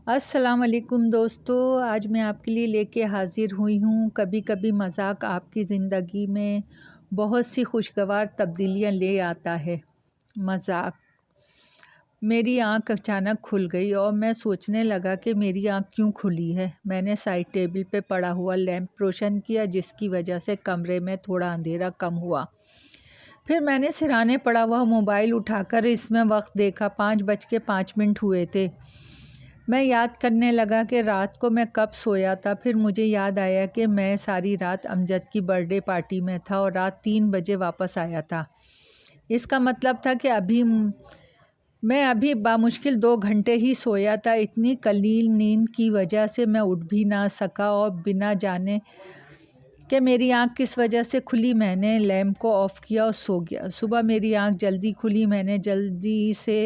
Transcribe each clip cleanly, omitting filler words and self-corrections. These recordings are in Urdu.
السلام علیکم دوستو، آج میں آپ کے لیے لے کے حاضر ہوئی ہوں۔ کبھی کبھی مذاق آپ کی زندگی میں بہت سی خوشگوار تبدیلیاں لے آتا ہے۔ مذاق۔ میری آنکھ اچانک کھل گئی اور میں سوچنے لگا کہ میری آنکھ کیوں کھلی ہے۔ میں نے سائڈ ٹیبل پہ پڑا ہوا لیمپ روشن کیا، جس کی وجہ سے کمرے میں تھوڑا اندھیرا کم ہوا۔ پھر میں نے سرہانے پڑا ہوا موبائل اٹھا کر اس میں وقت دیکھا۔ 5:05 ہوئے تھے۔ میں یاد کرنے لگا کہ رات کو میں کب سویا تھا۔ پھر مجھے یاد آیا کہ میں ساری رات امجد کی برتھ ڈے پارٹی میں تھا اور رات 3 بجے واپس آیا تھا۔ اس کا مطلب تھا کہ میں ابھی بامشکل 2 گھنٹے ہی سویا تھا۔ اتنی قلیل نیند کی وجہ سے میں اٹھ بھی نہ سکا اور بنا جانے کہ میری آنکھ کس وجہ سے کھلی میں نے لیمپ کو آف کیا اور سو گیا۔ صبح میری آنکھ جلدی کھلی۔ میں نے جلدی سے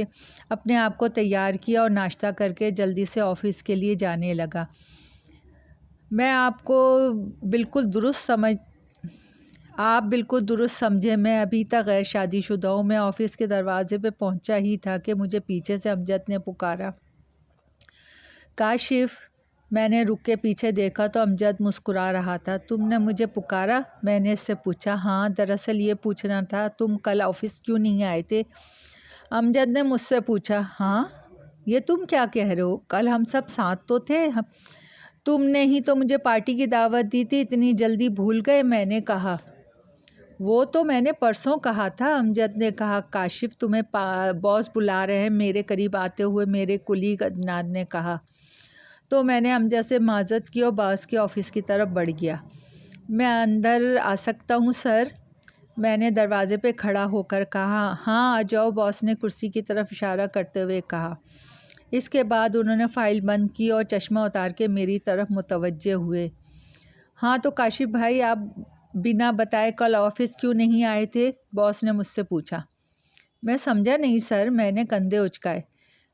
اپنے آپ کو تیار کیا اور ناشتہ کر کے جلدی سے آفس کے لیے جانے لگا۔ آپ بالکل درست سمجھے، میں ابھی تک غیر شادی شدہ ہوں۔ میں آفس کے دروازے پہ پہنچا ہی تھا کہ مجھے پیچھے سے امجد نے پکارا، کاشف۔ میں نے رک کے پیچھے دیکھا تو امجد مسکرا رہا تھا۔ تم نے مجھے پکارا؟ میں نے اس سے پوچھا۔ ہاں، دراصل یہ پوچھنا تھا تم کل آفس کیوں نہیں آئے تھے؟ امجد نے مجھ سے پوچھا۔ ہاں، یہ تم کیا کہہ رہے ہو؟ کل ہم سب ساتھ تو تھے۔ تم نے ہی تو مجھے پارٹی کی دعوت دی تھی، اتنی جلدی بھول گئے؟ میں نے کہا۔ وہ تو میں نے پرسوں کہا تھا، امجد نے کہا۔ کاشف، تمہیں باس بلا رہے ہیں، میرے قریب آتے ہوئے میرے کلیگ عدنان نے کہا۔ تو میں نے امجد سے معذرت کی اور باس کے آفس کی طرف بڑھ گیا۔ میں اندر آ سکتا ہوں سر؟ میں نے دروازے پہ کھڑا ہو کر کہا۔ ہاں آ جاؤ، باس نے کرسی کی طرف اشارہ کرتے ہوئے کہا۔ اس کے بعد انہوں نے فائل بند کی اور چشمہ اتار کے میری طرف متوجہ ہوئے۔ ہاں تو کاشف بھائی، آپ بنا بتائے کل آفس کیوں نہیں آئے تھے؟ باس نے مجھ سے پوچھا۔ میں سمجھا نہیں سر، میں نے کندھے اچکائے۔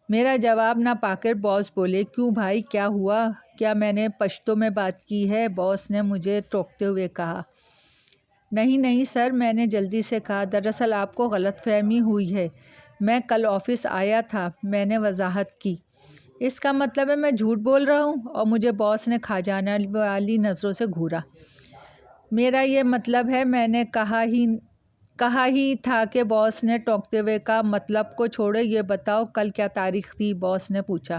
میرا جواب نہ پا کر باس بولے، کیوں بھائی، کیا ہوا؟ کیا میں نے پشتو میں بات کی ہے؟ باس نے مجھے ٹوکتے ہوئے کہا۔ نہیں سر، میں نے جلدی سے کہا۔ دراصل آپ کو غلط فہمی ہوئی ہے، میں کل آفس آیا تھا، میں نے وضاحت کی۔ اس کا مطلب ہے میں جھوٹ بول رہا ہوں؟ اور مجھے باس نے کھا جانے والی نظروں سے گھورا۔ میرا یہ مطلب ہے، میں نے کہا ہی تھا کہ باس نے ٹوکتے ہوئے کہا۔ مطلب کو چھوڑو، یہ بتاؤ کل کیا تاریخ تھی؟ باس نے پوچھا۔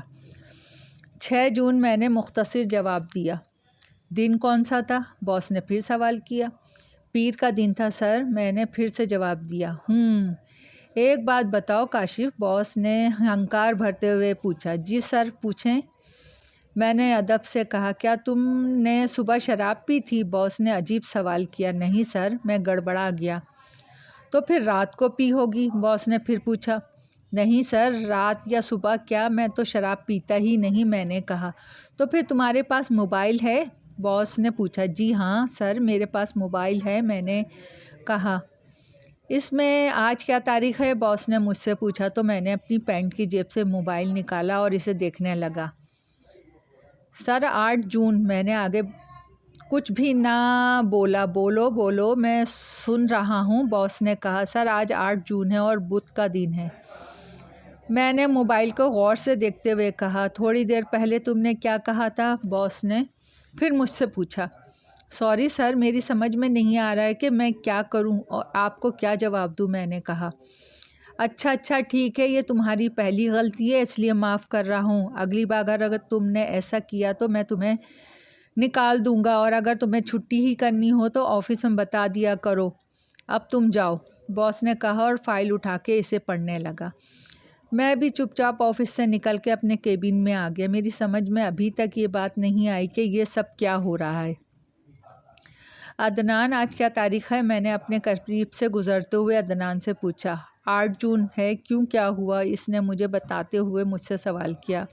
6 جون، میں نے مختصر جواب دیا۔ دن کون سا تھا؟ باس نے پھر سوال کیا۔ پیر کا دن تھا سر، میں نے پھر سے جواب دیا۔ ایک بات بتاؤ کاشف، باس نے ہنکار بھرتے ہوئے پوچھا۔ جی سر، پوچھیں۔ میں نے ادب سے کہا۔ کیا تم نے صبح شراب پی تھی؟ باس نے عجیب سوال کیا۔ نہیں سر، میں گڑبڑا گیا۔ تو پھر رات کو پی ہوگی؟ باس نے پھر پوچھا۔ نہیں سر، رات یا صبح کیا، میں تو شراب پیتا ہی نہیں، میں نے کہا۔ تو پھر تمہارے پاس موبائل ہے؟ باس نے پوچھا۔ جی ہاں سر، میرے پاس موبائل ہے، میں نے کہا۔ اس میں آج کیا تاریخ ہے؟ باس نے مجھ سے پوچھا۔ تو میں نے اپنی پینٹ کی جیب سے موبائل نکالا اور اسے دیکھنے لگا۔ سر 8 جون، میں نے آگے کچھ بھی نہ بولا۔ بولو، میں سن رہا ہوں، باس نے کہا۔ سر آج 8 جون ہے اور بدھ کا دن ہے۔ میں نے موبائل کو غور سے دیکھتے ہوئے کہا۔ تھوڑی دیر پہلے تم نے کیا کہا تھا؟ باس نے پھر مجھ سے پوچھا۔ سوری سر، میری سمجھ میں نہیں آ رہا ہے کہ میں کیا کروں اور آپ کو کیا جواب دوں، میں نے کہا۔ اچھا ٹھیک ہے، یہ تمہاری پہلی غلطی ہے، اس لیے معاف کر رہا ہوں۔ اگلی بار اگر تم نے ایسا کیا تو میں تمہیں نکال دوں گا، اور اگر تمہیں چھٹی ہی کرنی ہو تو آفس میں بتا دیا کرو۔ اب تم جاؤ، باس نے کہا اور فائل اٹھا کے اسے پڑھنے لگا۔ میں بھی چپ چاپ آفس سے نکل کے اپنے کیبن میں آ گیا۔ میری سمجھ میں ابھی تک یہ بات نہیں آئی کہ یہ سب کیا ہو رہا ہے۔ عدنان، آج کیا تاریخ ہے؟ میں نے اپنے قریب سے گزرتے ہوئے عدنان سے پوچھا۔ 8 جون ہے، کیوں، کیا ہوا؟ اس نے مجھے بتاتے ہوئے مجھ سے سوال کیا۔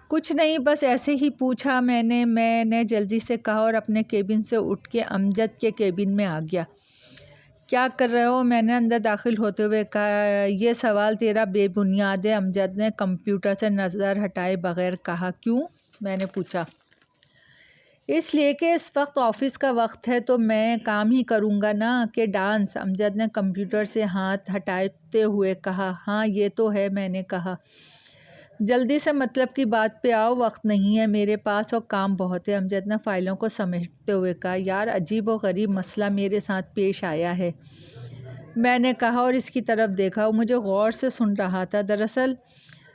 کچھ نہیں، بس ایسے ہی پوچھا، میں نے جلدی سے کہا اور اپنے کیبن سے اٹھ کے امجد کے کیبن میں آ گیا۔ کیا کر رہے ہو؟ میں نے اندر داخل ہوتے ہوئے کہا۔ یہ سوال تیرا بے بنیاد ہے، امجد نے کمپیوٹر سے نظر ہٹائے بغیر کہا۔ کیوں؟ میں نے پوچھا۔ اس لیے کہ اس وقت آفس کا وقت ہے تو میں کام ہی کروں گا نا، کہ ڈانس؟ امجد نے کمپیوٹر سے ہاتھ ہٹاتے ہوئے کہا۔ ہاں یہ تو ہے، میں نے کہا۔ جلدی سے مطلب کی بات پہ آؤ، وقت نہیں ہے میرے پاس اور کام بہت ہے۔ امجد نے فائلوں کو سمیٹتے ہوئے کہا، یار عجیب و غریب مسئلہ میرے ساتھ پیش آیا ہے، میں نے کہا اور اس کی طرف دیکھا۔ وہ مجھے غور سے سن رہا تھا۔ دراصل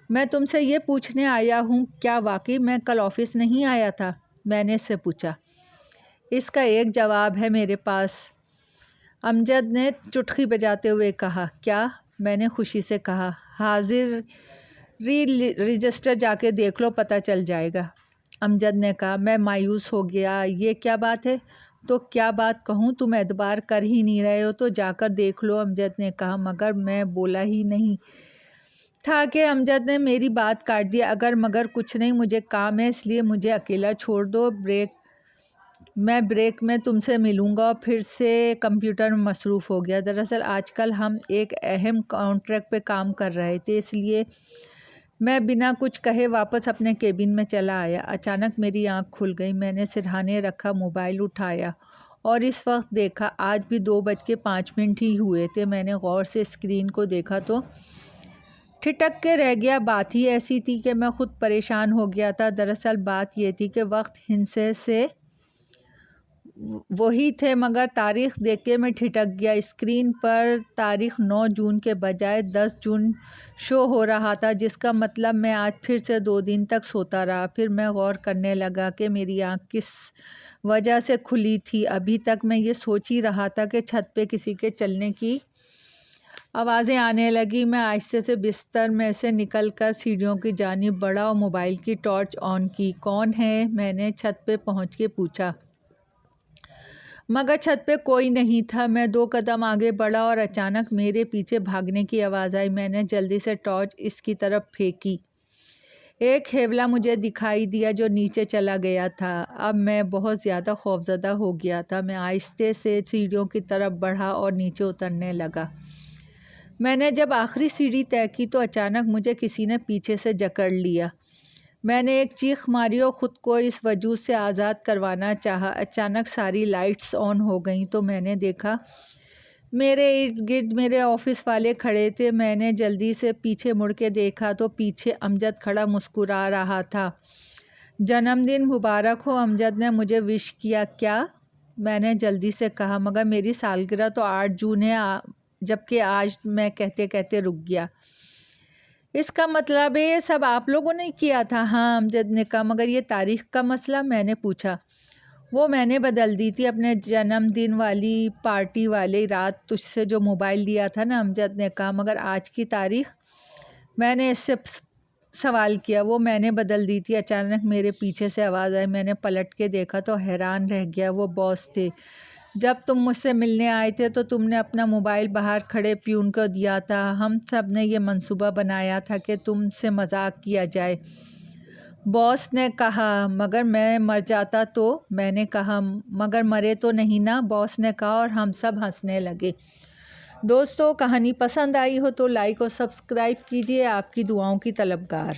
میں تم سے یہ پوچھنے آیا ہوں، کیا واقعی میں کل آفس نہیں آیا تھا؟ میں نے اس سے پوچھا۔ اس کا ایک جواب ہے میرے پاس، امجد نے چٹکی بجاتے ہوئے کہا۔ کیا؟ میں نے خوشی سے کہا۔ حاضر رجسٹر جا کے دیکھ لو، پتہ چل جائے گا، امجد نے کہا۔ میں مایوس ہو گیا۔ یہ کیا بات ہے؟ تو کیا بات کہوں، تم اعتبار کر ہی نہیں رہے ہو تو جا کر دیکھ لو، امجد نے کہا۔ مگر میں بولا ہی نہیں تھا کہ امجد نے میری بات کاٹ دی۔ اگر مگر کچھ نہیں، مجھے کام ہے، اس لیے مجھے اکیلا چھوڑ دو، میں بریک میں تم سے ملوں گا۔ اور پھر سے کمپیوٹر میں مصروف ہو گیا۔ دراصل آج کل ہم ایک اہم کانٹریکٹ پہ کام کر رہے تھے، اس لیے میں بنا کچھ کہے واپس اپنے کیبن میں چلا آیا۔ اچانک میری آنکھ کھل گئی۔ میں نے سرہانے رکھا موبائل اٹھایا اور اس وقت دیکھا آج بھی 2:05 ہی ہوئے تھے۔ میں نے غور سے اسکرین کو دیکھا تو ٹھٹک کے رہ گیا۔ بات ہی ایسی تھی کہ میں خود پریشان ہو گیا تھا۔ دراصل بات یہ تھی کہ وقت ہندسے سے وہی تھے، مگر تاریخ دیکھ کے میں ٹھٹک گیا۔ اسکرین پر تاریخ 9 جون کے بجائے 10 جون شو ہو رہا تھا، جس کا مطلب میں آج پھر سے 2 دن تک سوتا رہا۔ پھر میں غور کرنے لگا کہ میری آنکھ کس وجہ سے کھلی تھی۔ ابھی تک میں یہ سوچ ہی رہا تھا کہ چھت پہ کسی کے چلنے کی آوازیں آنے لگی۔ میں آہستہ سے بستر میں سے نکل کر سیڑھیوں کی جانب بڑھا اور موبائل کی ٹارچ آن کی۔ کون ہے؟ میں نے چھت پہ پہنچ کے پوچھا، مگر چھت پہ کوئی نہیں تھا۔ میں 2 قدم آگے بڑھا اور اچانک میرے پیچھے بھاگنے کی آواز آئی۔ میں نے جلدی سے ٹارچ اس کی طرف پھینکی۔ ایک ہیولا مجھے دکھائی دیا جو نیچے چلا گیا تھا۔ اب میں بہت زیادہ خوفزدہ ہو گیا تھا۔ میں آہستہ سے سیڑھیوں کی طرف بڑھا اور نیچے اترنے لگا۔ میں نے جب آخری سیڑھی طے کی تو اچانک مجھے کسی نے پیچھے سے جکڑ لیا۔ میں نے ایک چیخ ماری اور خود کو اس وجود سے آزاد کروانا چاہا۔ اچانک ساری لائٹس آن ہو گئیں تو میں نے دیکھا میرے ارد گرد میرے آفس والے کھڑے تھے۔ میں نے جلدی سے پیچھے مڑ کے دیکھا تو پیچھے امجد کھڑا مسکرا رہا تھا۔ جنم دن مبارک ہو، امجد نے مجھے وش کیا۔ کیا؟ میں نے جلدی سے کہا، مگر میری سالگرہ تو 8 جون ہے، جبکہ آج میں کہتے کہتے رک گیا۔ اس کا مطلب ہے یہ سب آپ لوگوں نے کیا تھا؟ ہاں، امجد نے کہا۔ مگر یہ تاریخ کا مسئلہ؟ میں نے پوچھا۔ وہ میں نے بدل دی تھی اپنے جنم دن والی پارٹی والی رات تجھ سے جو موبائل لیا تھا نا، امجد نے کہا۔ مگر آج کی تاریخ؟ میں نے اس سے سوال کیا۔ وہ میں نے بدل دی تھی۔ اچانک میرے پیچھے سے آواز آئی۔ میں نے پلٹ کے دیکھا تو حیران رہ گیا۔ وہ باس تھے۔ جب تم مجھ سے ملنے آئے تھے تو تم نے اپنا موبائل باہر کھڑے پیون کو دیا تھا۔ ہم سب نے یہ منصوبہ بنایا تھا کہ تم سے مذاق کیا جائے، باس نے کہا۔ مگر میں مر جاتا تو؟ میں نے کہا۔ مگر مرے تو نہیں نا، باس نے کہا، اور ہم سب ہنسنے لگے۔ دوستو، کہانی پسند آئی ہو تو لائک اور سبسکرائب کیجیے۔ آپ کی دعاؤں کی طلبگار۔